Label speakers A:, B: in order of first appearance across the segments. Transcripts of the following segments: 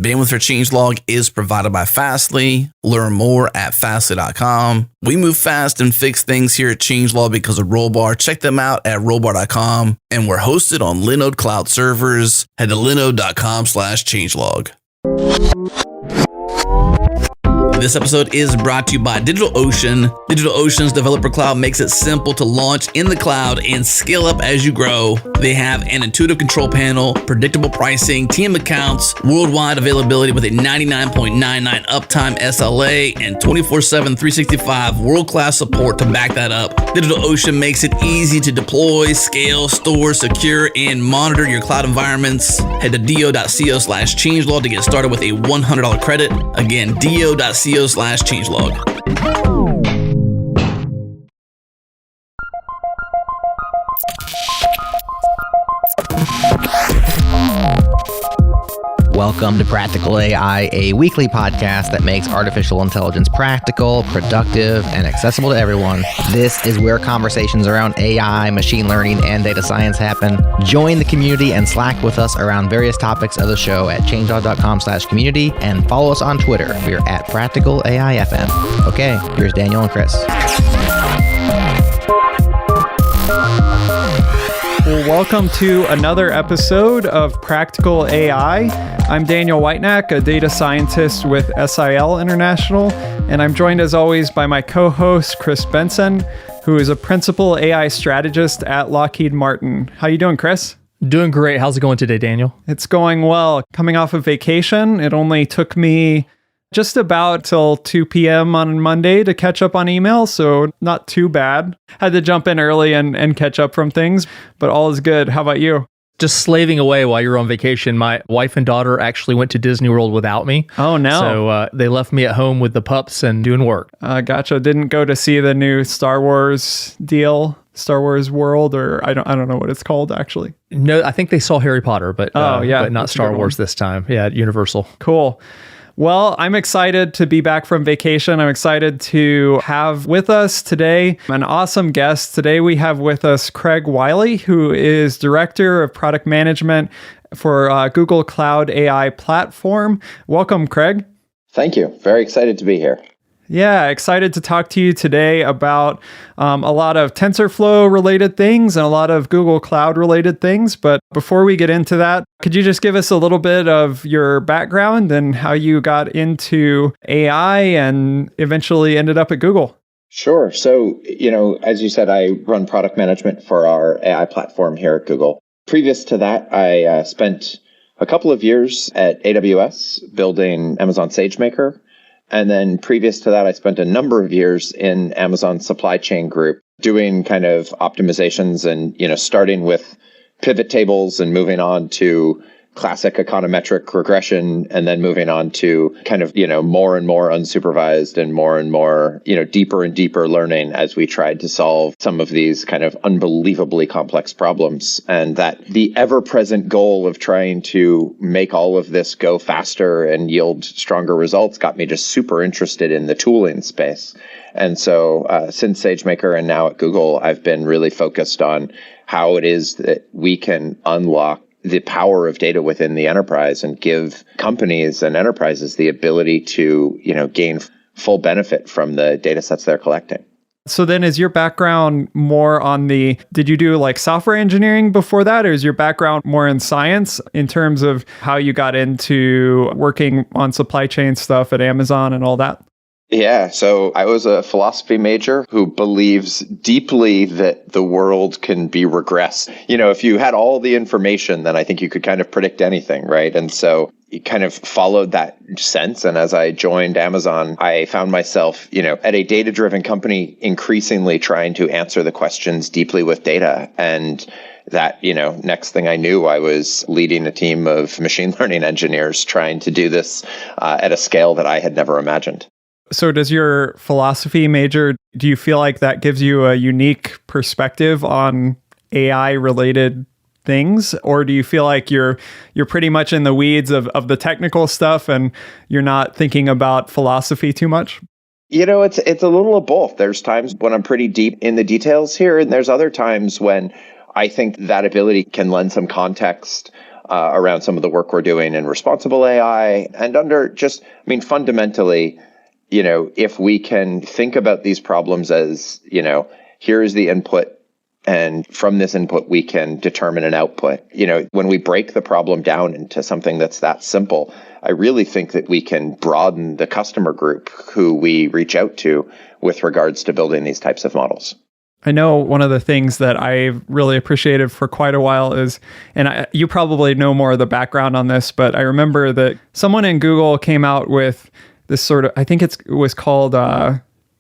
A: Bandwidth for changelog is provided by Fastly. Learn more at fastly.com. We move fast and fix things here at changelog because of Rollbar. Check them out at rollbar.com. And we're hosted on Linode Cloud servers. Head to linode.com/changelog. This episode is brought to you by DigitalOcean. DigitalOcean's developer cloud makes it simple to launch in the cloud and scale up as you grow. They have an intuitive control panel, predictable pricing, team accounts, worldwide availability with a 99.99 uptime SLA, and 24/7, 365 world-class support to back that up. DigitalOcean makes it easy to deploy, scale, store, secure, and monitor your cloud environments. Head to do.co/changelog to get started with a $100 credit. Again, do.co/changelog.
B: Welcome to Practical AI, a weekly podcast that makes artificial intelligence practical, productive, and accessible to everyone. This is where conversations around AI, machine learning, and data science happen. Join the community and Slack with us around various topics of the show at changelog.com/community and follow us on Twitter. We're at Practical AIFM. Okay, here's Daniel and Chris.
C: Well, welcome to another episode of Practical AI. I'm Daniel Whitenack, a data scientist with SIL International, and I'm joined as always by my co-host, Chris Benson, who is a principal AI strategist at Lockheed Martin. How you doing, Chris?
D: Doing great. How's it going today, Daniel?
C: It's going well. Coming off of vacation, it only took me just about till 2 p.m. on Monday to catch up on email, so not too bad. Had to jump in early and catch up from things, but all is good. How about you?
D: Just slaving away while you're on vacation. My wife and daughter actually went to Disney World without me.
C: Oh, no.
D: So they left me at home with the pups and doing work.
C: Gotcha. Didn't go to see the new Star Wars deal, Star Wars World, or I don't know what it's called, actually.
D: No, I think they saw Harry Potter, but but not Star Wars this time. Yeah, at Universal.
C: Cool. Well, I'm excited to be back from vacation. I'm excited to have with us today an awesome guest. Today we have with us Craig Wiley, who is Director of Product Management for Google Cloud AI Platform. Welcome, Craig.
E: Thank you. Very excited to be here.
C: Yeah, excited to talk to you today about a lot of TensorFlow related things and a lot of Google Cloud related things. But before we get into that, could you just give us a little bit of your background and how you got into AI and eventually ended up at Google?
E: Sure. So, as you said, I run product management for our AI platform here at Google. Previous to that, I spent a couple of years at AWS building Amazon SageMaker. And then previous to that, I spent a number of years in Amazon supply chain group doing kind of optimizations and, starting with pivot tables and moving on to classic econometric regression and then moving on to kind of, more and more unsupervised and more, deeper and deeper learning as we tried to solve some of these kind of unbelievably complex problems. And that the ever-present goal of trying to make all of this go faster and yield stronger results got me just super interested in the tooling space. And so since SageMaker and now at Google, I've been really focused on how it is that we can unlock the power of data within the enterprise and give companies and enterprises the ability to, gain full benefit from the data sets they're collecting.
C: So then is your background more on did you do like software engineering before that, or is your background more in science in terms of how you got into working on supply chain stuff at Amazon and all that?
E: Yeah, so I was a philosophy major who believes deeply that the world can be regressed. If you had all the information, then I think you could kind of predict anything, right? And so you kind of followed that sense. And as I joined Amazon, I found myself, at a data-driven company, increasingly trying to answer the questions deeply with data. And that, next thing I knew, I was leading a team of machine learning engineers trying to do this at a scale that I had never imagined.
C: So does your philosophy major, do you feel like that gives you a unique perspective on AI related things? Or do you feel like you're pretty much in the weeds of the technical stuff and you're not thinking about philosophy too much?
E: It's a little of both. There's times when I'm pretty deep in the details here, and there's other times when I think that ability can lend some context around some of the work we're doing in responsible AI and fundamentally, if we can think about these problems as, here is the input, and from this input, we can determine an output. When we break the problem down into something that's that simple, I really think that we can broaden the customer group who we reach out to with regards to building these types of models.
C: I know one of the things that I've really appreciated for quite a while is, you probably know more of the background on this, but I remember that someone in Google came out with this sort of, I think it was called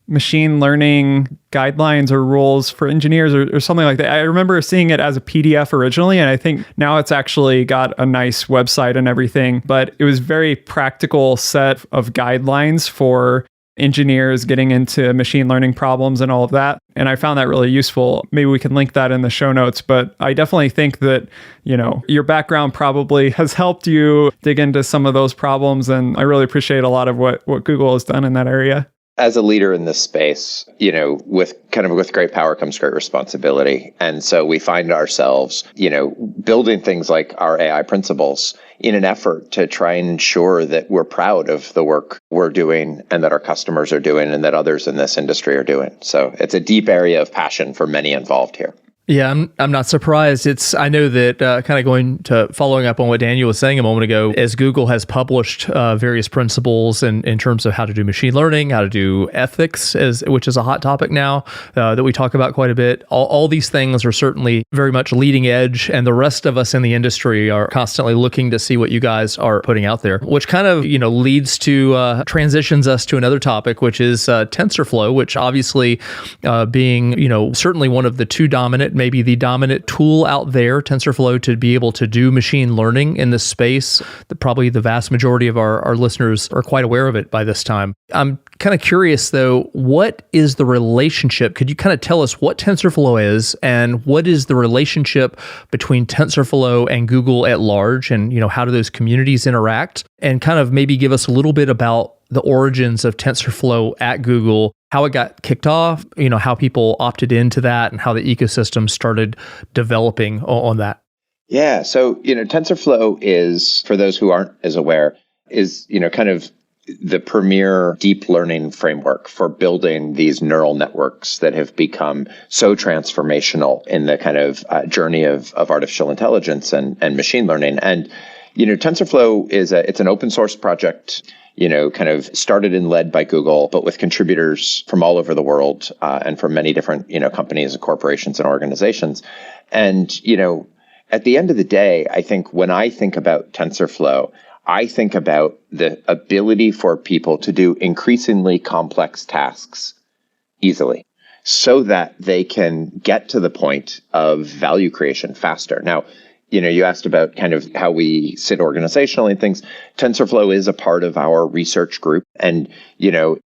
C: machine learning guidelines or rules for engineers or something like that. I remember seeing it as a PDF originally, and I think now it's actually got a nice website and everything, but it was very practical set of guidelines for engineers getting into machine learning problems and all of that. And I found that really useful. Maybe we can link that in the show notes, but I definitely think that, your background probably has helped you dig into some of those problems. And I really appreciate a lot of what Google has done in that area.
E: As a leader in this space, with great power comes great responsibility. And so we find ourselves, building things like our AI principles in an effort to try and ensure that we're proud of the work we're doing and that our customers are doing and that others in this industry are doing. So it's a deep area of passion for many involved here.
D: Yeah, I'm not surprised. I know that following up on what Daniel was saying a moment ago, as Google has published various principles in terms of how to do machine learning, how to do ethics, which is a hot topic now that we talk about quite a bit. All these things are certainly very much leading edge, and the rest of us in the industry are constantly looking to see what you guys are putting out there, which kind of leads to transitions us to another topic, which is TensorFlow, which obviously being certainly one of the two dominant, maybe the dominant tool out there, TensorFlow, to be able to do machine learning in this space. Probably the vast majority of our listeners are quite aware of it by this time. I'm kind of curious, though, what is the relationship? Could you kind of tell us what TensorFlow is and what is the relationship between TensorFlow and Google at large? And, how do those communities interact? And kind of maybe give us a little bit about the origins of TensorFlow at Google, how it got kicked off, how people opted into that, and how the ecosystem started developing on that.
E: Yeah. So, TensorFlow is, for those who aren't as aware, is, kind of the premier deep learning framework for building these neural networks that have become so transformational in the kind of journey of artificial intelligence and machine learning. And, TensorFlow it's an open source project, kind of started and led by Google, but with contributors from all over the world and from many different, companies and corporations and organizations. And, at the end of the day, I think when I think about TensorFlow, I think about the ability for people to do increasingly complex tasks easily so that they can get to the point of value creation faster. Now, you asked about kind of how we sit organizationally and things. TensorFlow is a part of our research group and,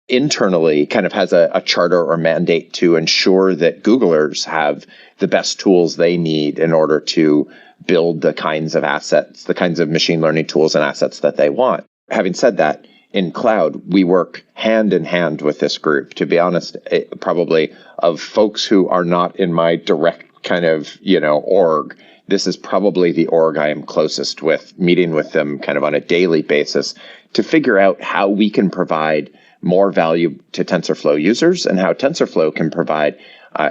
E: internally kind of has a charter or mandate to ensure that Googlers have the best tools they need in order to build the kinds of assets, the kinds of machine learning tools and assets that they want. Having said that, in cloud, we work hand in hand with this group. To be honest, probably of folks who are not in my direct kind of, org, this is probably the org I am closest with, meeting with them kind of on a daily basis to figure out how we can provide more value to TensorFlow users and how TensorFlow can provide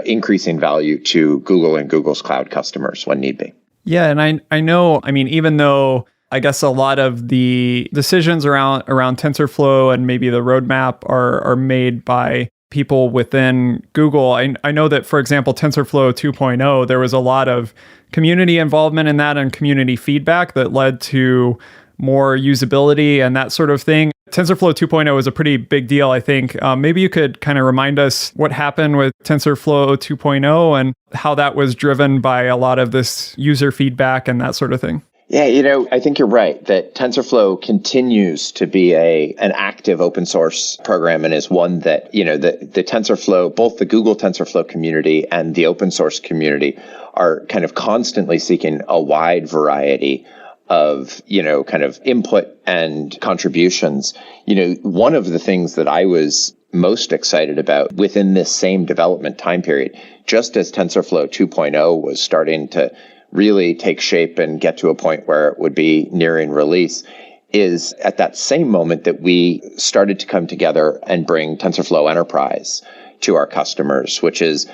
E: increasing value to Google and Google's cloud customers when need be.
C: Yeah, and I know, even though I guess a lot of the decisions around TensorFlow and maybe the roadmap are made by people within Google. I know that, for example, TensorFlow 2.0, there was a lot of community involvement in that and community feedback that led to more usability and that sort of thing. TensorFlow 2.0 is a pretty big deal, I think. Maybe you could kind of remind us what happened with TensorFlow 2.0 and how that was driven by a lot of this user feedback and that sort of thing.
E: Yeah, I think you're right that TensorFlow continues to be an active open source program and is one that, the TensorFlow, both the Google TensorFlow community and the open source community are kind of constantly seeking a wide variety of, kind of input and contributions. One of the things that I was most excited about within this same development time period, just as TensorFlow 2.0 was starting to really take shape and get to a point where it would be nearing release is at that same moment that we started to come together and bring TensorFlow Enterprise to our customers, which is,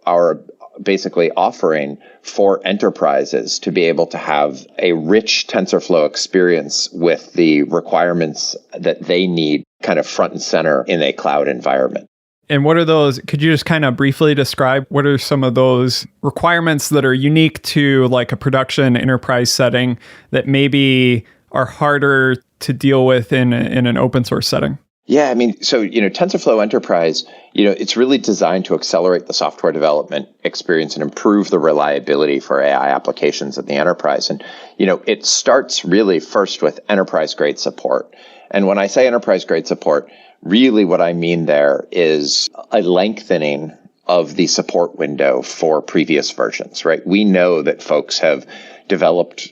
E: our basically offering for enterprises to be able to have a rich TensorFlow experience with the requirements that they need kind of front and center in a cloud environment.
C: And what are those? Could you just kind of briefly describe what are some of those requirements that are unique to like a production enterprise setting that maybe are harder to deal with in an open source setting?
E: Yeah, I mean, so, TensorFlow Enterprise, it's really designed to accelerate the software development experience and improve the reliability for AI applications in the enterprise. And, it starts really first with enterprise-grade support. And when I say enterprise-grade support, really what I mean there is a lengthening of the support window for previous versions, right? We know that folks have developed,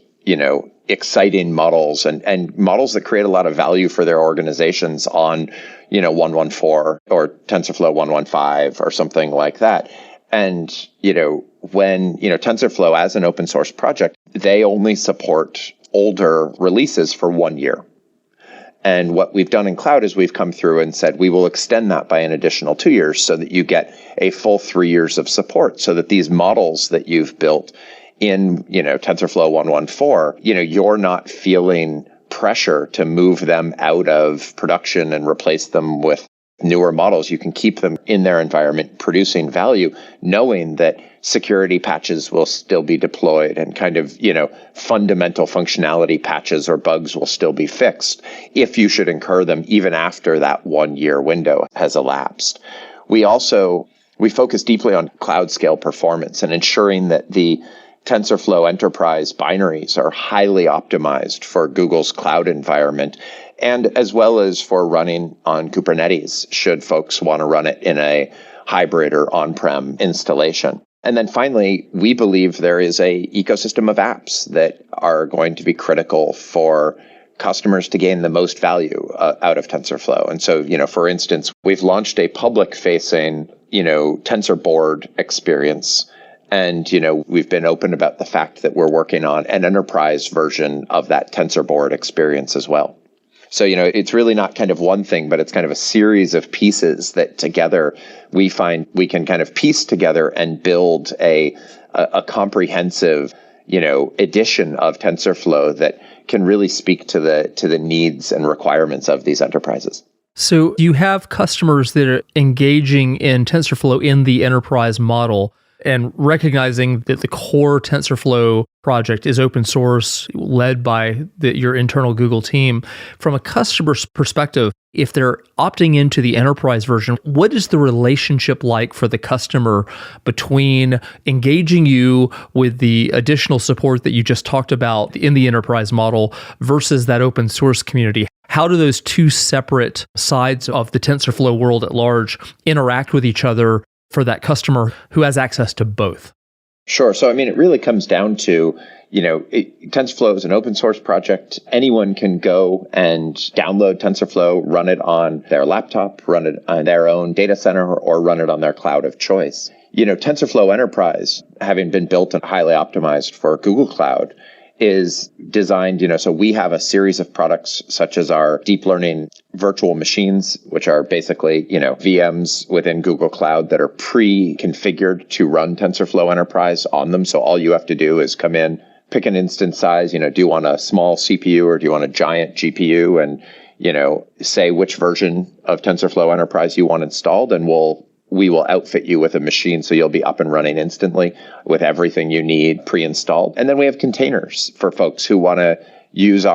E: exciting models and models that create a lot of value for their organizations on, 114 or TensorFlow 115 or something like that. And, when, TensorFlow as an open source project, they only support older releases for 1 year. And what we've done in cloud is we've come through and said, we will extend that by an additional 2 years so that you get a full 3 years of support so that these models that you've built in, TensorFlow 114, you're not feeling pressure to move them out of production and replace them with newer models. You can keep them in their environment producing value, knowing that security patches will still be deployed and kind of, fundamental functionality patches or bugs will still be fixed if you should incur them even after that 1 year window has elapsed. We focus deeply on cloud scale performance and ensuring that the TensorFlow Enterprise binaries are highly optimized for Google's cloud environment, and as well as for running on Kubernetes, should folks want to run it in a hybrid or on-prem installation. And then finally, we believe there is a ecosystem of apps that are going to be critical for customers to gain the most value out of TensorFlow. And so, for instance, we've launched a public-facing, TensorBoard experience. And, we've been open about the fact that we're working on an enterprise version of that TensorBoard experience as well. So, it's really not kind of one thing, but it's kind of a series of pieces that together we find we can kind of piece together and build a comprehensive, edition of TensorFlow that can really speak to the needs and requirements of these enterprises.
D: So you have customers that are engaging in TensorFlow in the enterprise model and recognizing that the core TensorFlow project is open source, led by your internal Google team. From a customer's perspective, if they're opting into the enterprise version, what is the relationship like for the customer between engaging you with the additional support that you just talked about in the enterprise model versus that open source community? How do those two separate sides of the TensorFlow world at large interact with each other for that customer who has access to both?
E: Sure. So, it really comes down to, TensorFlow is an open source project. Anyone can go and download TensorFlow, run it on their laptop, run it on their own data center, or run it on their cloud of choice. TensorFlow Enterprise, having been built and highly optimized for Google Cloud, is designed, so we have a series of products such as our deep learning virtual machines, which are basically, VMs within Google Cloud that are pre-configured to run TensorFlow Enterprise on them. So all you have to do is come in, pick an instance size, do you want a small CPU or do you want a giant GPU, and, say which version of TensorFlow Enterprise you want installed, and we will outfit you with a machine so you'll be up and running instantly with everything you need pre-installed. And then we have containers for folks who want to use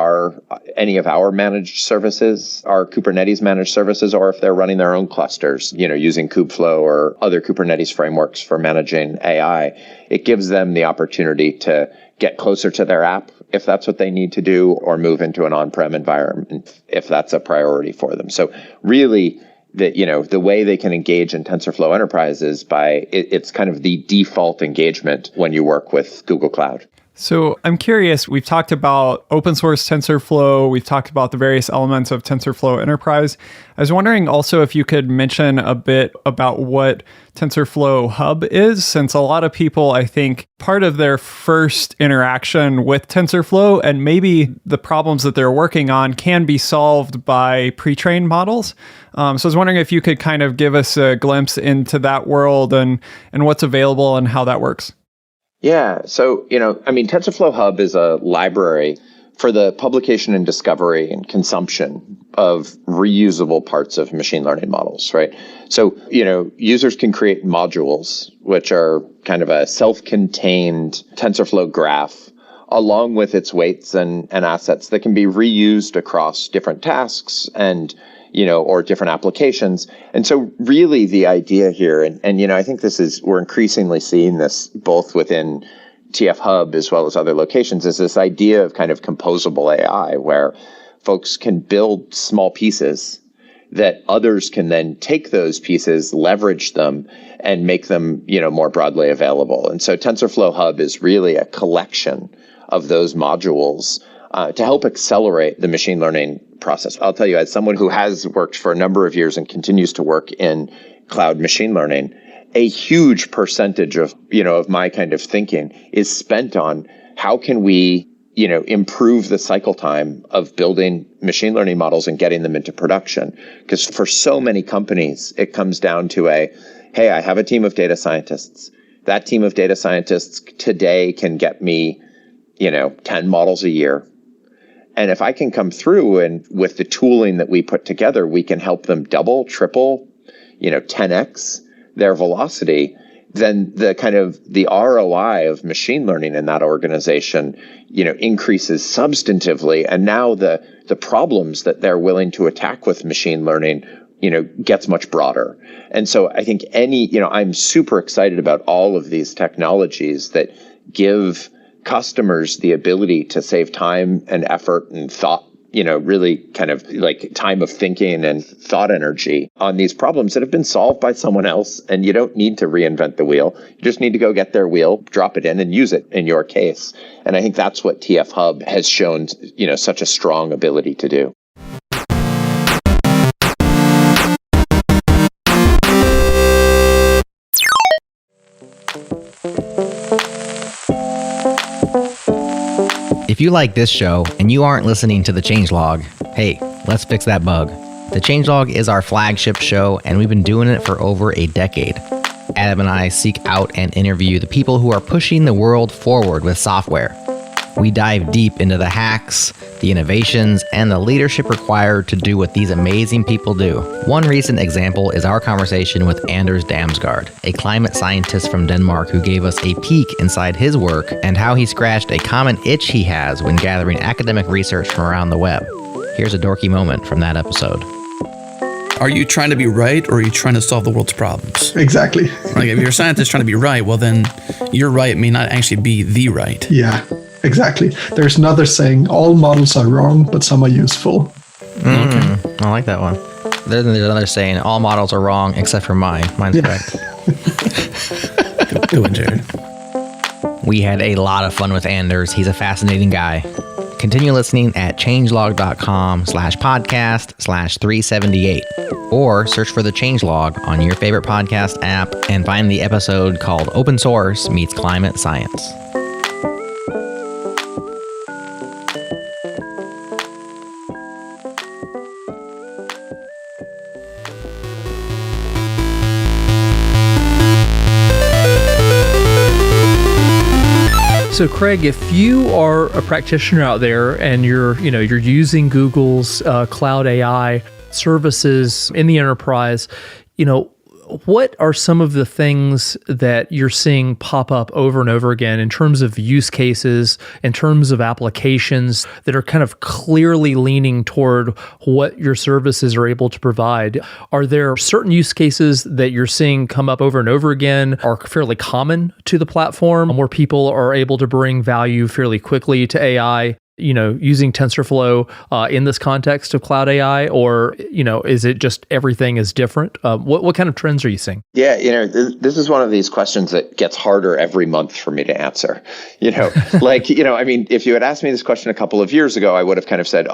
E: any of our managed services, our Kubernetes managed services, or if they're running their own clusters, using Kubeflow or other Kubernetes frameworks for managing AI. It gives them the opportunity to get closer to their app if that's what they need to do, or move into an on-prem environment if that's a priority for them. So really, the way they can engage in TensorFlow Enterprise is it's kind of the default engagement when you work with Google Cloud.
C: So I'm curious, we've talked about open source TensorFlow, we've talked about the various elements of TensorFlow Enterprise. I was wondering also if you could mention a bit about what TensorFlow Hub is, since a lot of people, I think, part of their first interaction with TensorFlow and maybe the problems that they're working on can be solved by pre-trained models. So I was wondering if you could kind of give us a glimpse into that world and what's available and how that works.
E: Yeah. So, TensorFlow Hub is a library for the publication and discovery and consumption of reusable parts of machine learning models, right? So, users can create modules, which are kind of a self-contained TensorFlow graph, along with its weights and assets that can be reused across different tasks and or different applications. And so really the idea here, and I think we're increasingly seeing this both within TF Hub as well as other locations, is this idea of kind of composable AI, where folks can build small pieces that others can then take those pieces, leverage them, and make them, more broadly available. And so TensorFlow Hub is really a collection of those modules to help accelerate the machine learning process. I'll tell you, as someone who has worked for a number of years and continues to work in cloud machine learning, a huge percentage of my kind of thinking is spent on how can we improve the cycle time of building machine learning models and getting them into production. Because for so many companies, it comes down to hey, I have a team of data scientists. That team of data scientists today can get me 10 models a year. And if I can come through and with the tooling that we put together, we can help them double, triple, 10x their velocity, then the ROI of machine learning in that organization, increases substantively. And now the problems that they're willing to attack with machine learning, gets much broader. And so I think I'm super excited about all of these technologies that give customers the ability to save time and effort and thought, really kind of like time of thinking and thought energy on these problems that have been solved by someone else. And you don't need to reinvent the wheel. You just need to go get their wheel, drop it in, and use it in your case. And I think that's what TF Hub has shown, such a strong ability to do.
B: If you like this show and you aren't listening to the Changelog, hey, let's fix that bug. The Changelog is our flagship show, and we've been doing it for over a decade. Adam and I seek out and interview the people who are pushing the world forward with software. We dive deep into the hacks, the innovations, and the leadership required to do what these amazing people do. One recent example is our conversation with Anders Damsgaard, a climate scientist from Denmark who gave us a peek inside his work and how he scratched a common itch he has when gathering academic research from around the web. Here's a dorky moment from that episode.
A: Are you trying to be right, or are you trying to solve the world's problems?
F: Exactly.
A: Like if you're a scientist trying to be right, well then your right may not actually be the right.
F: Yeah. Exactly. There's another saying, all models are wrong, but some are useful.
B: Okay. I like that one. There's another saying, all models are wrong except for mine. Mine's correct.
A: Good one, Jared.
B: We had a lot of fun with Anders. He's a fascinating guy. Continue listening at changelog.com/podcast/378 or search for the Changelog on your favorite podcast app and find the episode called Open Source Meets Climate Science.
D: So Craig, if you are a practitioner out there and you're using Google's cloud AI services in the enterprise, what are some of the things that you're seeing pop up over and over again in terms of use cases, in terms of applications that are kind of clearly leaning toward what your services are able to provide? Are there certain use cases that you're seeing come up over and over again, are fairly common to the platform, where people are able to bring value fairly quickly to AI? using TensorFlow in this context of cloud AI, or, is it just everything is different? What kind of trends are you seeing?
E: Yeah, this is one of these questions that gets harder every month for me to answer. If you had asked me this question a couple of years ago, I would have kind of said,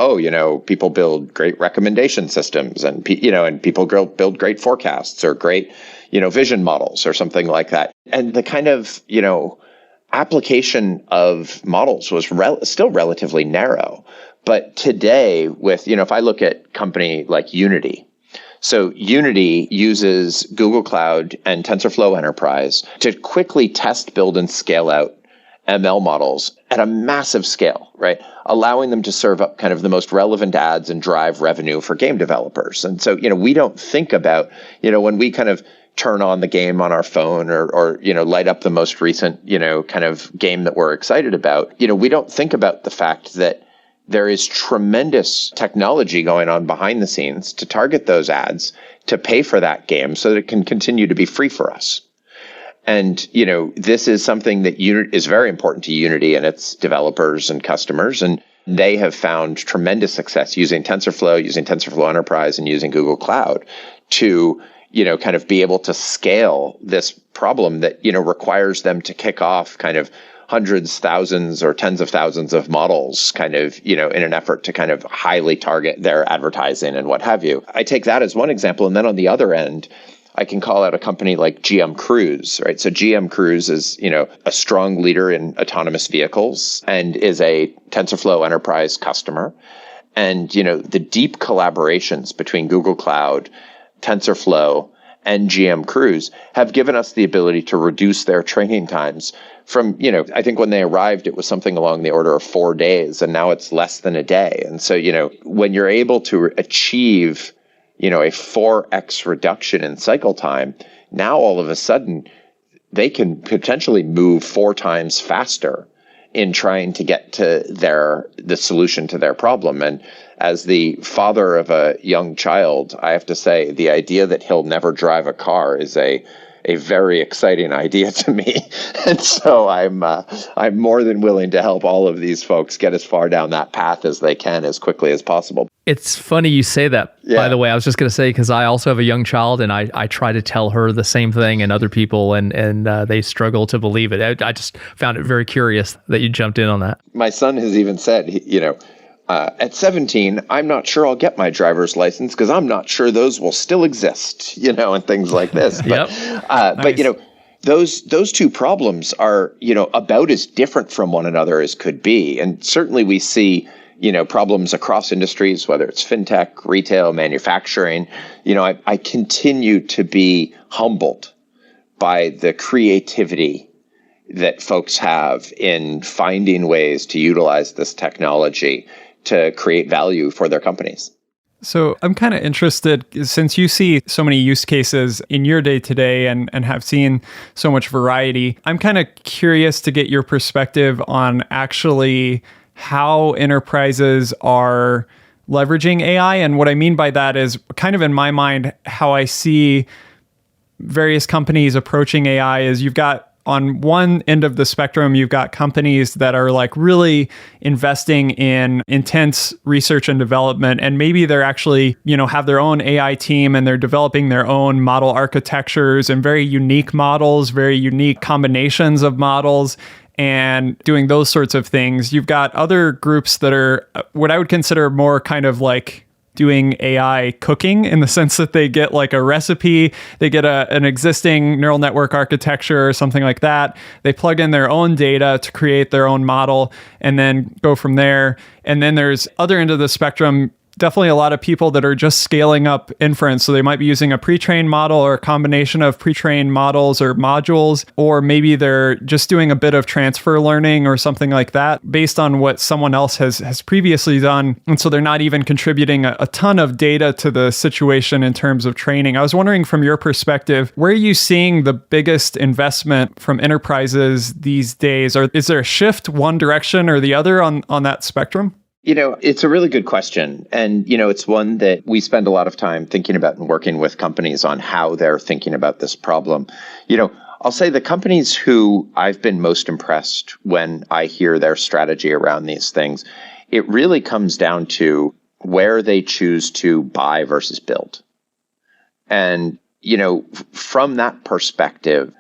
E: people build great recommendation systems and people build great forecasts or great, vision models or something like that. And the kind of, application of models was still relatively narrow. But today if I look at company like Unity, so Unity uses Google Cloud and TensorFlow Enterprise to quickly test, build, and scale out ML models at a massive scale, right? Allowing them to serve up kind of the most relevant ads and drive revenue for game developers. And so, we don't think about, when we kind of turn on the game on our phone or light up the most recent, kind of game that we're excited about, we don't think about the fact that there is tremendous technology going on behind the scenes to target those ads, to pay for that game so that it can continue to be free for us. And, this is something that is very important to Unity and its developers and customers. And they have found tremendous success using TensorFlow, using TensorFlow Enterprise, and using Google Cloud to kind of be able to scale this problem that, requires them to kick off kind of hundreds, thousands, or tens of thousands of models kind of, in an effort to kind of highly target their advertising and what have you. I take that as one example. And then on the other end, I can call out a company like GM Cruise, right? So GM Cruise is, a strong leader in autonomous vehicles and is a TensorFlow Enterprise customer. And, the deep collaborations between Google Cloud, TensorFlow, and GM Cruise have given us the ability to reduce their training times from, I think when they arrived, it was something along the order of 4 days, and now it's less than a day. And so, when you're able to achieve, a 4x reduction in cycle time, now all of a sudden they can potentially move 4 times faster in trying to get to the solution to their problem. And as the father of a young child, I have to say the idea that he'll never drive a car is a very exciting idea to me. And so I'm more than willing to help all of these folks get as far down that path as they can as quickly as possible.
D: It's funny you say that, by the way. I was just going to say, because I also have a young child, and I try to tell her the same thing and other people, and they struggle to believe it. I just found it very curious that you jumped in on that.
E: My son has even said, at 17, I'm not sure I'll get my driver's license because I'm not sure those will still exist, and things like this. But,
D: nice.
E: But those two problems are, about as different from one another as could be. And certainly we see, problems across industries, whether it's fintech, retail, manufacturing. I continue to be humbled by the creativity that folks have in finding ways to utilize this technology to create value for their companies.
C: So I'm kind of interested, since you see so many use cases in your day-to-day and have seen so much variety, I'm kind of curious to get your perspective on actually how enterprises are leveraging AI. And what I mean by that is kind of in my mind, how I see various companies approaching AI is you've got on one end of the spectrum, you've got companies that are like really investing in intense research and development. And maybe they're actually, have their own AI team and they're developing their own model architectures and very unique models, very unique combinations of models, and doing those sorts of things. You've got other groups that are what I would consider more kind of like doing AI cooking, in the sense that they get like a recipe, they get an existing neural network architecture or something like that. They plug in their own data to create their own model and then go from there. And then there's other end of the spectrum, definitely a lot of people that are just scaling up inference. So they might be using a pre-trained model or a combination of pre-trained models or modules, or maybe they're just doing a bit of transfer learning or something like that based on what someone else has previously done. And so they're not even contributing a ton of data to the situation in terms of training. I was wondering, from your perspective, where are you seeing the biggest investment from enterprises these days? Or is there a shift one direction or the other on that spectrum?
E: It's a really good question. And, it's one that we spend a lot of time thinking about and working with companies on how they're thinking about this problem. I'll say the companies who I've been most impressed when I hear their strategy around these things it really comes down to where they choose to buy versus build. And, from that perspective,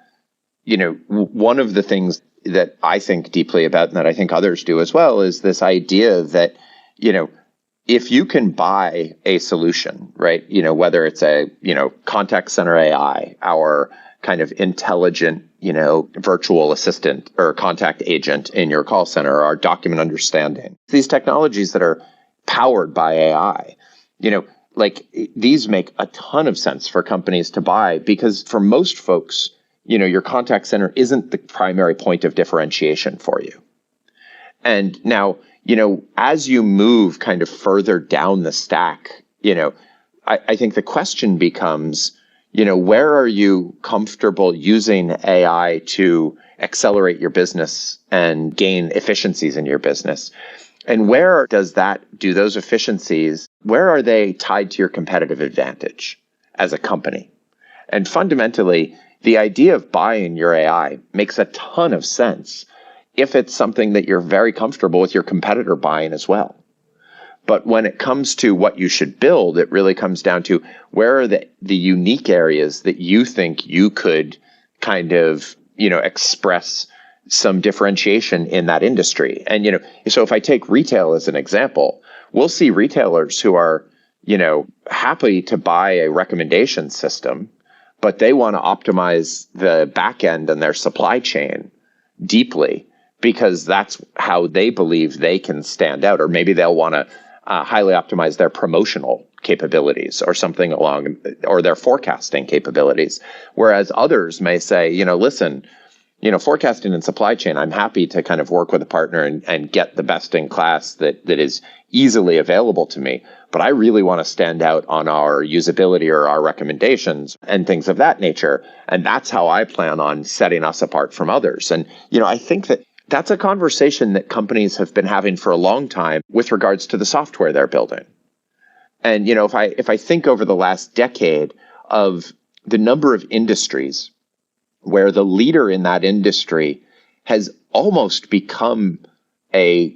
E: one of the things that I think deeply about and that I think others do as well is this idea that, if you can buy a solution, right, whether it's a, contact center AI, our kind of intelligent, virtual assistant or contact agent in your call center, or our document understanding, these technologies that are powered by AI, these make a ton of sense for companies to buy, because for most folks, your contact center isn't the primary point of differentiation for you. And now, as you move kind of further down the stack, I think the question becomes, where are you comfortable using AI to accelerate your business and gain efficiencies in your business? And where do those efficiencies, where are they tied to your competitive advantage as a company? And fundamentally, the idea of buying your AI makes a ton of sense if it's something that you're very comfortable with your competitor buying as well. But when it comes to what you should build, it really comes down to where are the unique areas that you think you could kind of, express some differentiation in that industry. And, so if I take retail as an example, we'll see retailers who are, happy to buy a recommendation system, but they want to optimize the back end and their supply chain deeply, because that's how they believe they can stand out. Or maybe they'll want to highly optimize their promotional capabilities or something along, or their forecasting capabilities. Whereas others may say, listen, forecasting and supply chain, I'm happy to kind of work with a partner and get the best in class that is easily available to me. But I really want to stand out on our usability or our recommendations and things of that nature. And that's how I plan on setting us apart from others. And, I think that's a conversation that companies have been having for a long time with regards to the software they're building. And, if I think over the last decade of the number of industries where the leader in that industry has almost become a,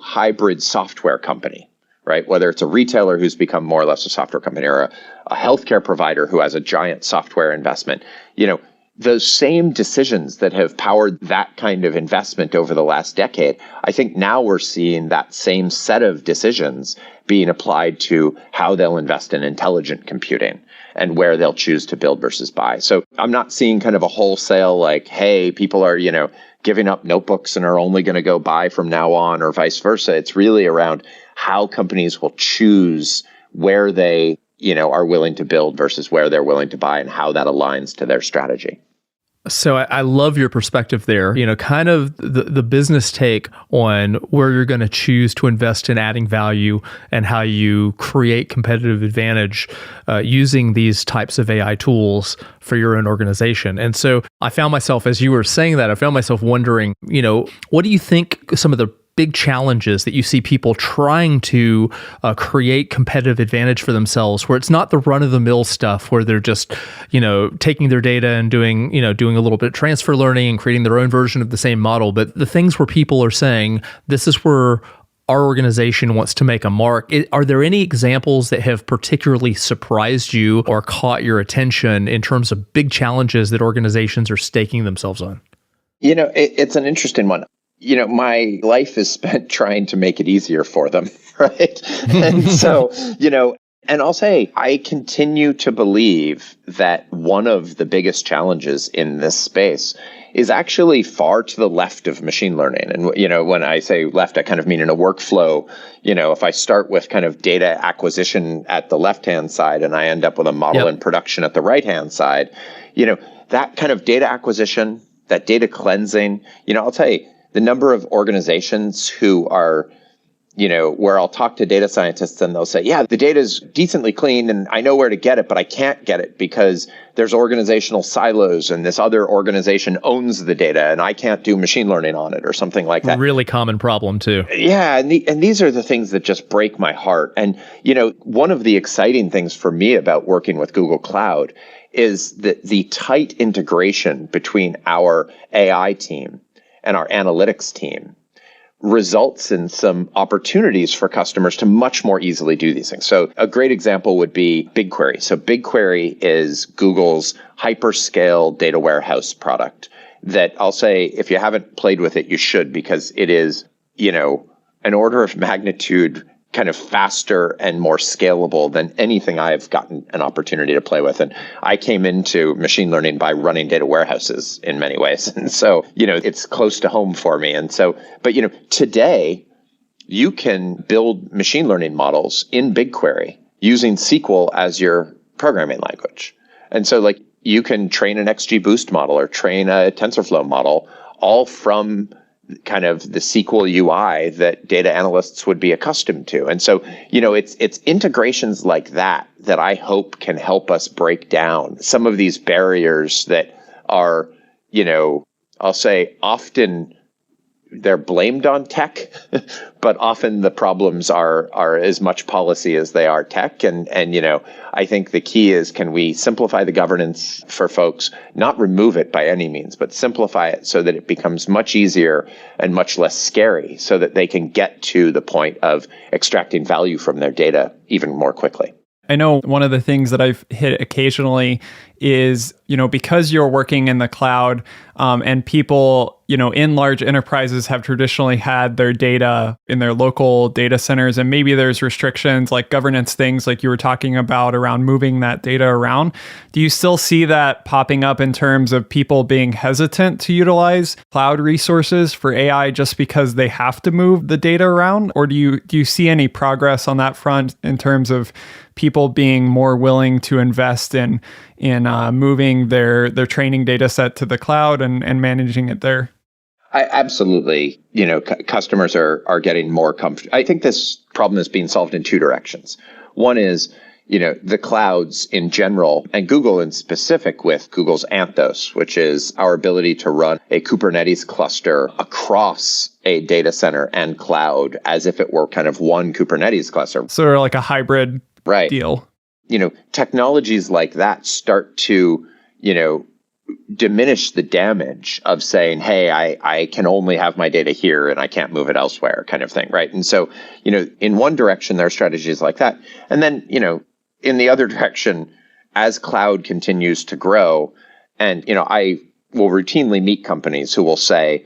E: hybrid software company, right? Whether it's a retailer who's become more or less a software company, or a healthcare provider who has a giant software investment, those same decisions that have powered that kind of investment over the last decade, I think now we're seeing that same set of decisions being applied to how they'll invest in intelligent computing and where they'll choose to build versus buy. So I'm not seeing kind of a wholesale like, hey, people are, giving up notebooks and are only going to go buy from now on, or vice versa. It's really around how companies will choose where they, are willing to build versus where they're willing to buy, and how that aligns to their strategy.
D: So I love your perspective there, kind of the business take on where you're going to choose to invest in adding value and how you create competitive advantage using these types of AI tools for your own organization. And so I found myself, as you were saying that, I found myself wondering, what do you think some of the big challenges that you see people trying to create competitive advantage for themselves, where it's not the run-of-the-mill stuff where they're just, taking their data and doing a little bit of transfer learning and creating their own version of the same model, but the things where people are saying, this is where our organization wants to make a mark. Are there any examples that have particularly surprised you or caught your attention in terms of big challenges that organizations are staking themselves on?
E: It's an interesting one. My life is spent trying to make it easier for them, right? And so, and I'll say, I continue to believe that one of the biggest challenges in this space is actually far to the left of machine learning. And, when I say left, I kind of mean in a workflow. If I start with kind of data acquisition at the left-hand side and I end up with a model in production at the right-hand side, that kind of data acquisition, that data cleansing, I'll tell you, the number of organizations who are, where I'll talk to data scientists and they'll say, yeah, the data is decently clean and I know where to get it, but I can't get it because there's organizational silos and this other organization owns the data and I can't do machine learning on it or something like that.
D: Really common problem too.
E: Yeah. And these are the things that just break my heart. And, one of the exciting things for me about working with Google Cloud is the tight integration between our AI team and our analytics team, results in some opportunities for customers to much more easily do these things. So a great example would be BigQuery. So BigQuery is Google's hyperscale data warehouse product that I'll say, if you haven't played with it, you should, because it is, an order of magnitude kind of faster and more scalable than anything I've gotten an opportunity to play with. And I came into machine learning by running data warehouses in many ways. And so, it's close to home for me. And so, but, today you can build machine learning models in BigQuery using SQL as your programming language. And so you can train an XGBoost model or train a TensorFlow model all from kind of the SQL UI that data analysts would be accustomed to. And so, it's integrations like that I hope can help us break down some of these barriers that are, I'll say often they're blamed on tech, but often the problems are as much policy as they are tech. And I think the key is, can we simplify the governance for folks, not remove it by any means, but simplify it so that it becomes much easier and much less scary so that they can get to the point of extracting value from their data even more quickly.
C: I know one of the things that I've hit occasionally is, because you're working in the cloud and people, in large enterprises have traditionally had their data in their local data centers, and maybe there's restrictions like governance things like you were talking about around moving that data around. Do you still see that popping up in terms of people being hesitant to utilize cloud resources for AI just because they have to move the data around? Or do you see any progress on that front in terms of people being more willing to invest in moving their training data set to the cloud and managing it there?
E: I absolutely, customers are getting more comfortable. I think this problem is being solved in two directions. One is, the clouds in general, and Google in specific with Google's Anthos, which is our ability to run a Kubernetes cluster across a data center and cloud as if it were kind of one Kubernetes cluster.
C: Sort of like a hybrid deal.
E: Technologies like that start to, diminish the damage of saying, hey, I can only have my data here and I can't move it elsewhere kind of thing, right? And so, in one direction, there are strategies like that. And then, in the other direction, as cloud continues to grow, and, I will routinely meet companies who will say,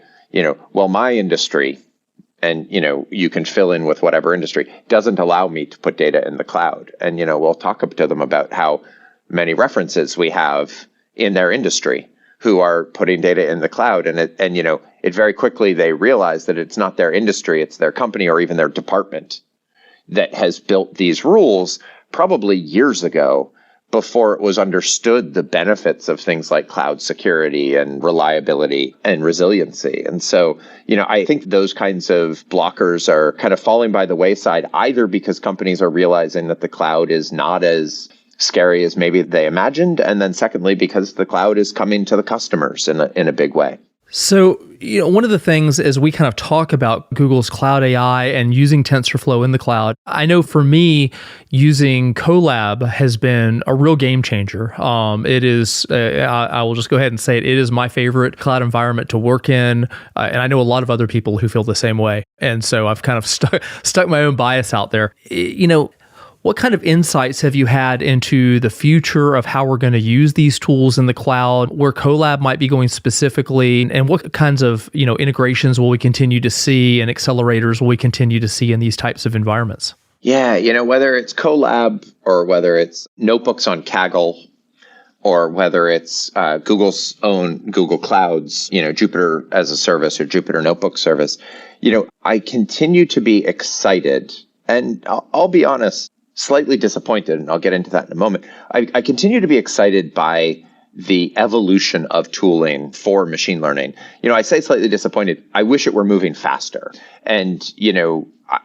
E: well, my industry, and, you can fill in with whatever industry, doesn't allow me to put data in the cloud. And, we'll talk to them about how many references we have in their industry who are putting data in the cloud. And it very quickly, they realize that it's not their industry, it's their company or even their department that has built these rules probably years ago before it was understood the benefits of things like cloud security and reliability and resiliency. And so, I think those kinds of blockers are kind of falling by the wayside, either because companies are realizing that the cloud is not as scary as maybe they imagined, and then secondly, because the cloud is coming to the customers in a big way.
D: So, one of the things as we kind of talk about Google's cloud AI and using TensorFlow in the cloud, I know for me, using Colab has been a real game changer. It is, I will just go ahead and say it is my favorite cloud environment to work in. And I know a lot of other people who feel the same way. And so I've kind of stuck my own bias out there. What kind of insights have you had into the future of how we're going to use these tools in the cloud, where Colab might be going specifically, and what kinds of integrations will we continue to see and accelerators will we continue to see in these types of environments?
E: Yeah, whether it's Colab or whether it's notebooks on Kaggle or whether it's Google's own Google Cloud's, Jupyter as a service or Jupyter Notebook service, I continue to be excited, and I'll be honest, slightly disappointed, and I'll get into that in a moment. I continue to be excited by the evolution of tooling for machine learning. I say slightly disappointed. I wish it were moving faster. And,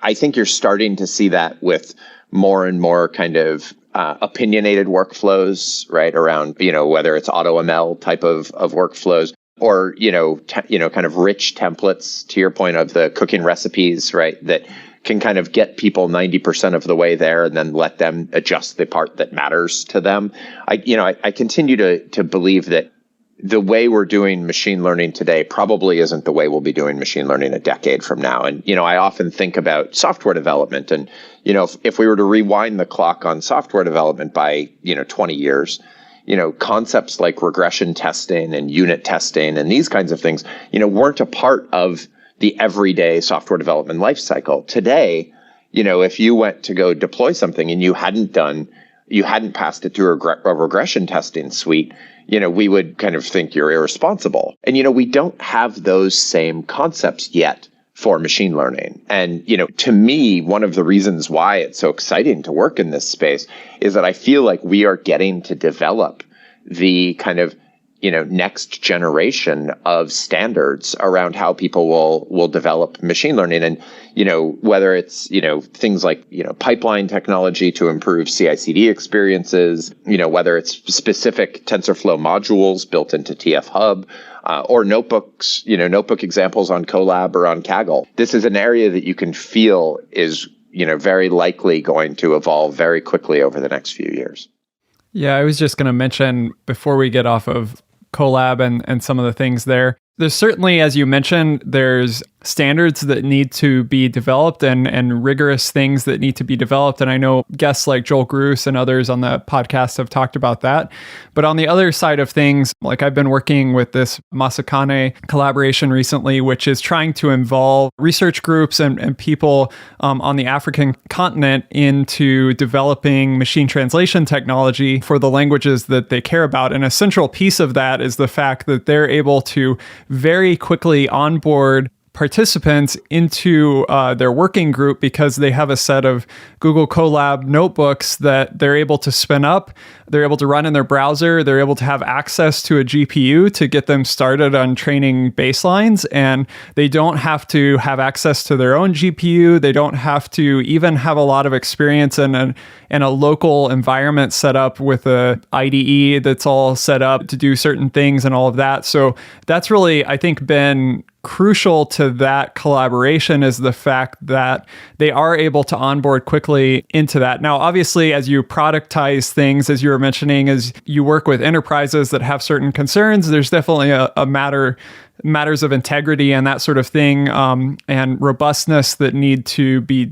E: I think you're starting to see that with more and more kind of opinionated workflows, right, around, whether it's AutoML type of workflows or, kind of rich templates, to your point of the cooking recipes, right, that can kind of get people 90% of the way there and then let them adjust the part that matters to them. I continue to believe that the way we're doing machine learning today probably isn't the way we'll be doing machine learning a decade from now. And, I often think about software development. And, if we were to rewind the clock on software development by, 20 years, concepts like regression testing and unit testing and these kinds of things, weren't a part of the everyday software development lifecycle. Today, if you went to go deploy something and you hadn't passed it through a regression testing suite, we would kind of think you're irresponsible. And, we don't have those same concepts yet for machine learning. And, to me, one of the reasons why it's so exciting to work in this space is that I feel like we are getting to develop the kind of, next generation of standards around how people will develop machine learning. And, whether it's, things like, pipeline technology to improve CI/CD experiences, whether it's specific TensorFlow modules built into TF Hub, or notebooks, notebook examples on Colab or on Kaggle. This is an area that you can feel is, very likely going to evolve very quickly over the next few years.
C: Yeah, I was just going to mention before we get off of Colab and some of the things there, there's certainly, as you mentioned, there's standards that need to be developed and rigorous things that need to be developed. And I know guests like Joel Gruss and others on the podcast have talked about that. But on the other side of things, like I've been working with this Masakane collaboration recently, which is trying to involve research groups and people on the African continent into developing machine translation technology for the languages that they care about. And a central piece of that is the fact that they're able to very quickly onboard participants into their working group because they have a set of Google Colab notebooks that they're able to spin up. They're able to run in their browser. They're able to have access to a GPU to get them started on training baselines. And they don't have to have access to their own GPU. They don't have to even have a lot of experience in a local environment set up with a IDE that's all set up to do certain things and all of that. So that's really, I think, been crucial to that collaboration is the fact that they are able to onboard quickly into that. Now, obviously, as you productize things, as you were mentioning, as you work with enterprises that have certain concerns, there's definitely a matters of integrity and that sort of thing, and robustness that need to be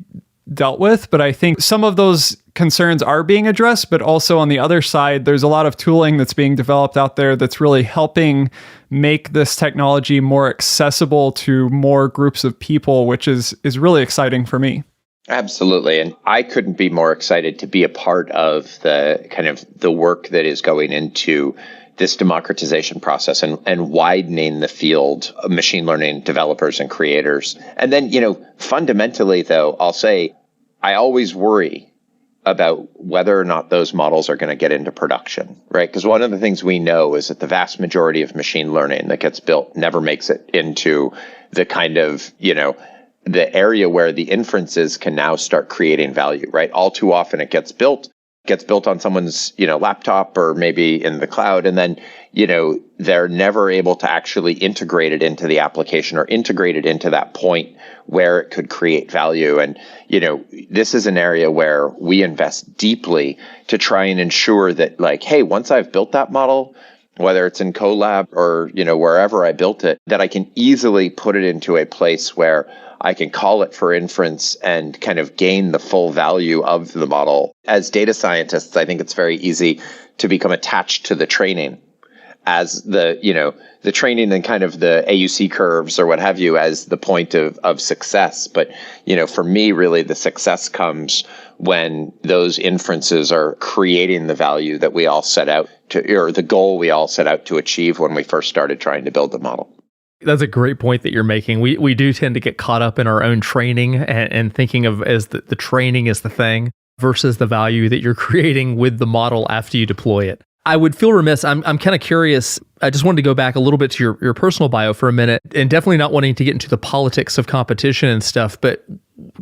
C: dealt with. But I think some of those concerns are being addressed, but also on the other side, there's a lot of tooling that's being developed out there that's really helping make this technology more accessible to more groups of people, which is really exciting for me.
E: Absolutely. And I couldn't be more excited to be a part of the kind of the work that is going into this democratization process and widening the field of machine learning developers and creators. And then, fundamentally, though, I'll say I always worry about whether or not those models are going to get into production, right? Because one of the things we know is that the vast majority of machine learning that gets built never makes it into the kind of, the area where the inferences can now start creating value, right? All too often it gets built on someone's, laptop or maybe in the cloud. And then, they're never able to actually integrate it into the application or integrate it into that point where it could create value. And, this is an area where we invest deeply to try and ensure that, like, hey, once I've built that model, whether it's in Colab or, wherever I built it, that I can easily put it into a place where I can call it for inference and kind of gain the full value of the model. As data scientists, I think it's very easy to become attached to the training as the training and kind of the AUC curves or what have you as the point of success. But, for me, really, the success comes when those inferences are creating the value that we all set out to, or the goal we all set out to achieve when we first started trying to build the model.
D: That's a great point that you're making. We do tend to get caught up in our own training and thinking of as the training is the thing versus the value that you're creating with the model after you deploy it. I would feel remiss. I'm kind of curious. I just wanted to go back a little bit to your personal bio for a minute, and definitely not wanting to get into the politics of competition and stuff, but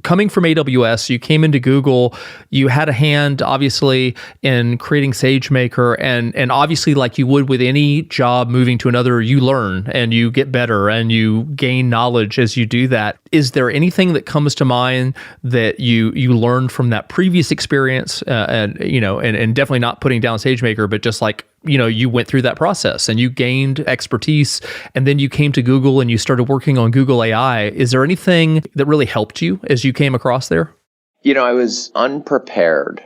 D: coming from AWS, you came into Google, you had a hand, obviously, in creating SageMaker, and obviously, like you would with any job moving to another, you learn and you get better and you gain knowledge as you do that. Is there anything that comes to mind that you learned from that previous experience, and definitely not putting down SageMaker, but just like you went through that process and you gained expertise, and then you came to Google and you started working on Google AI. Is there anything that really helped you as you came across there?
E: I was unprepared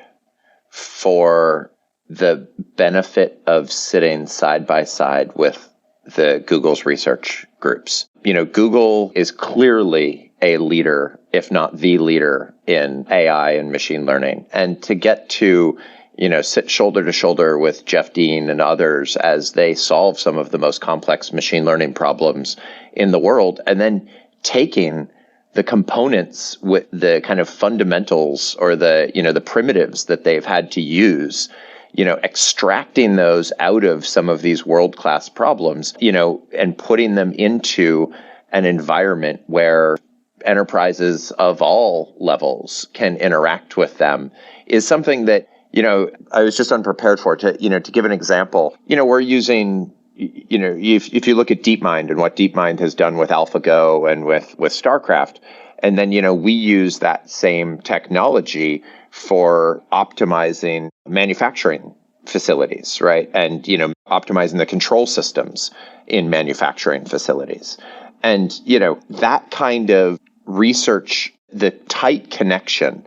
E: for the benefit of sitting side by side with the Google's research groups. Google is clearly a leader, if not the leader, in AI and machine learning. And to get to sit shoulder to shoulder with Jeff Dean and others as they solve some of the most complex machine learning problems in the world, and then taking the components with the kind of fundamentals or the primitives that they've had to use, extracting those out of some of these world-class problems, and putting them into an environment where enterprises of all levels can interact with them is something that I was just unprepared for. To give an example, we're using, if you look at DeepMind and what DeepMind has done with AlphaGo and with StarCraft, and then, we use that same technology for optimizing manufacturing facilities, right? And, optimizing the control systems in manufacturing facilities. And, that kind of research, the tight connection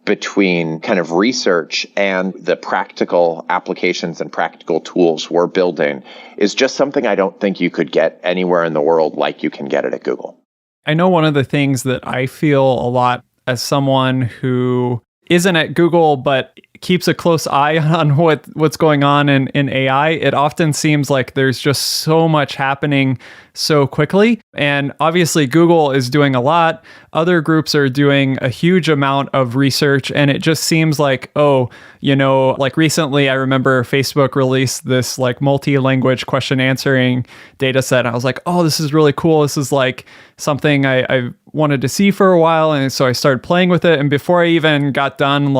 E: between kind of research and the practical applications and practical tools we're building is just something I don't think you could get anywhere in the world like you can get it at Google.
C: I know one of the things that I feel a lot as someone who isn't at Google but keeps a close eye on what's going on in AI, it often seems like there's just so much happening so quickly. And obviously Google is doing a lot. Other groups are doing a huge amount of research. And it just seems like, like recently I remember Facebook released this like multi-language question answering data set. And I was like, oh, this is really cool. This is like something I wanted to see for a while. And so I started playing with it. And before I even got done,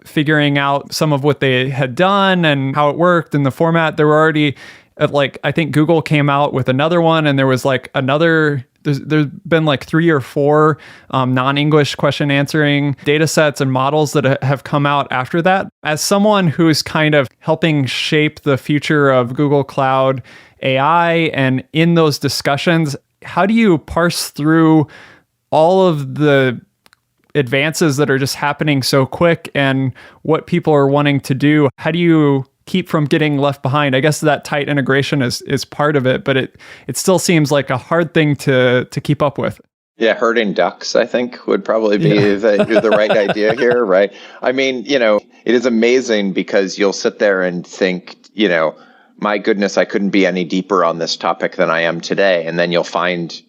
C: figuring out some of what they had done and how it worked and the format, there were already I think Google came out with another one, and there was there's been 3 or 4 non-English question answering data sets and models that have come out after that. As someone who's kind of helping shape the future of Google Cloud AI, and in those discussions, how do you parse through all of the advances that are just happening so quick and what people are wanting to do? How do you keep from getting left behind? I guess that tight integration is part of it, but it still seems like a hard thing to keep up with.
E: Yeah, herding ducks, I think, would probably be the right idea here, right? I mean, it is amazing because you'll sit there and think, my goodness, I couldn't be any deeper on this topic than I am today. And then you'll find,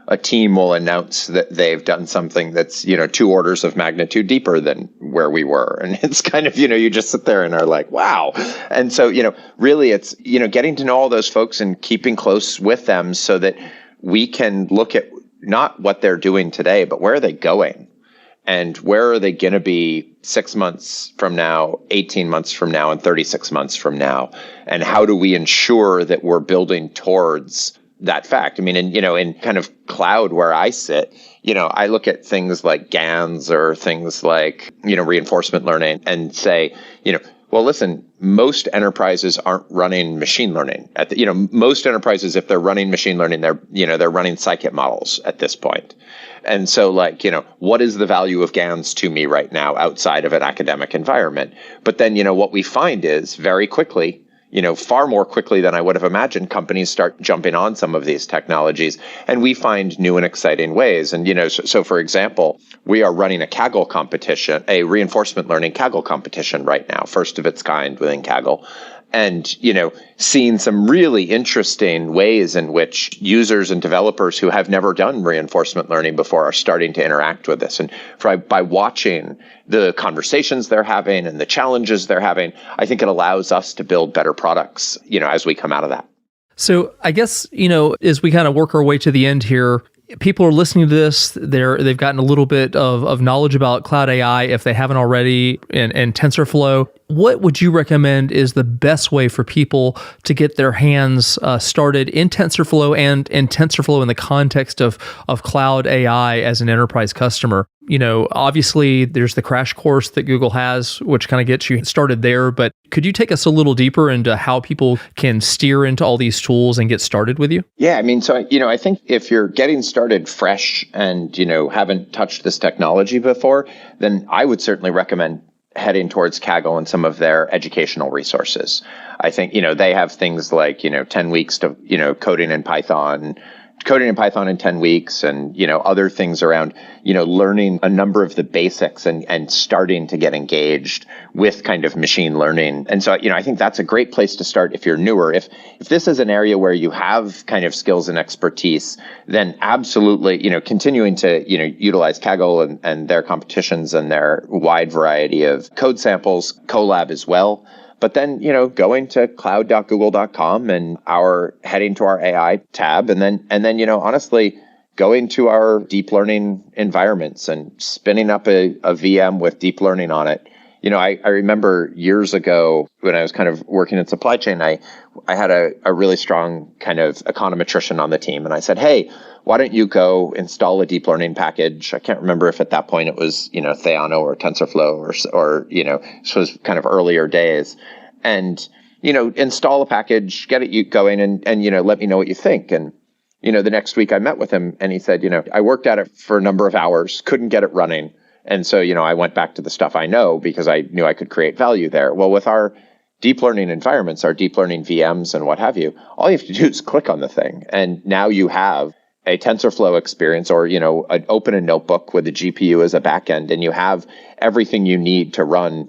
E: a team will announce that they've done something that's, 2 orders of magnitude deeper than where we were. And it's kind of, you just sit there and are like, wow. And so, really it's, getting to know all those folks and keeping close with them so that we can look at not what they're doing today, but where are they going? And where are they going to be 6 months from now, 18 months from now, and 36 months from now? And how do we ensure that we're building towards that fact? I mean, in kind of cloud where I sit, I look at things like GANs or things like, reinforcement learning and say, well, listen, most enterprises aren't running machine learning most enterprises, if they're running machine learning, they're running scikit models at this point. And so what is the value of GANs to me right now outside of an academic environment? But then, what we find is very quickly, far more quickly than I would have imagined, companies start jumping on some of these technologies, and we find new and exciting ways. And, so for example, we are running a Kaggle competition, a reinforcement learning Kaggle competition right now, first of its kind within Kaggle. And, seeing some really interesting ways in which users and developers who have never done reinforcement learning before are starting to interact with this. And by watching the conversations they're having and the challenges they're having, I think it allows us to build better products, as we come out of that.
D: So I guess, as we kind of work our way to the end here, people are listening to this, they've gotten a little bit of knowledge about cloud AI if they haven't already, and TensorFlow. What would you recommend is the best way for people to get their hands started in TensorFlow and TensorFlow in the context of cloud AI as an enterprise customer? Obviously there's the crash course that Google has, which kind of gets you started there. But could you take us a little deeper into how people can steer into all these tools and get started with you?
E: Yeah, I think if you're getting started fresh and, haven't touched this technology before, then I would certainly recommend heading towards Kaggle and some of their educational resources. I think, they have things like, 10 weeks to, coding in Python in 10 weeks and, other things around, learning a number of the basics and starting to get engaged with kind of machine learning. And so, I think that's a great place to start if you're newer. If this is an area where you have kind of skills and expertise, then absolutely, continuing to, utilize Kaggle and their competitions and their wide variety of code samples, Colab as well. But then, going to cloud.google.com and heading to our AI tab, and then, honestly, going to our deep learning environments and spinning up a VM with deep learning on it. I remember years ago when I was kind of working in supply chain, I had a really strong kind of econometrician on the team. And I said, hey, why don't you go install a deep learning package? I can't remember if at that point it was, Theano or TensorFlow or so it was kind of earlier days. And, install a package, get it going and let me know what you think. And, the next week I met with him and he said, I worked at it for a number of hours, couldn't get it running. And so, I went back to the stuff I know because I knew I could create value there. Well, with our deep learning environments, our deep learning VMs and what have you, all you have to do is click on the thing. And now you have a TensorFlow experience or, open a notebook with a GPU as a backend, and you have everything you need to run,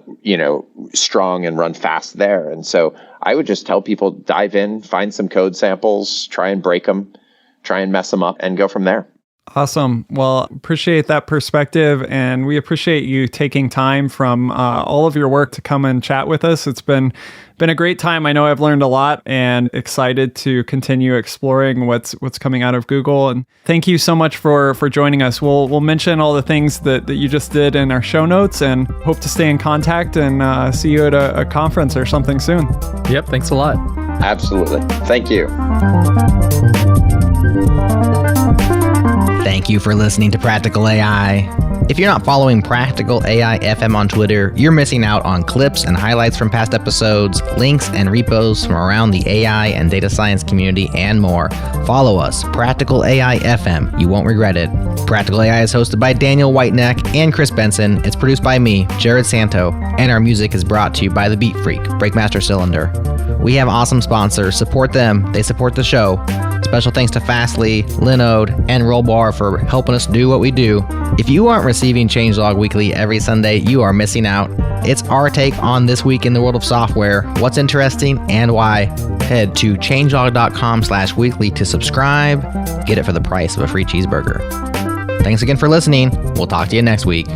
E: strong and run fast there. And so I would just tell people, dive in, find some code samples, try and break them, try and mess them up and go from there.
C: Awesome. Well, appreciate that perspective. And we appreciate you taking time from all of your work to come and chat with us. It's been a great time. I know I've learned a lot and excited to continue exploring what's coming out of Google. And thank you so much for joining us. We'll mention all the things that you just did in our show notes and hope to stay in contact and see you at a conference or something soon.
D: Yep. Thanks a lot.
E: Absolutely. Thank you.
B: Thank you for listening to Practical AI. If you're not following Practical AI FM on Twitter, you're missing out on clips and highlights from past episodes, links and repos from around the AI and data science community, and more. Follow us, Practical AI FM. You won't regret it. Practical AI is hosted by Daniel Whiteneck and Chris Benson. It's produced by me, Jared Santo, and our music is brought to you by the Beat Freak, Breakmaster Cylinder. We have awesome sponsors. Support them. They support the show. Special thanks to Fastly, Linode, and Rollbar for helping us do what we do. If you aren't receiving Changelog Weekly every Sunday, you are missing out. It's our take on this week in the world of software, what's interesting, and why. Head to changelog.com/weekly to subscribe. Get it for the price of a free cheeseburger. Thanks again for listening. We'll talk to you next week.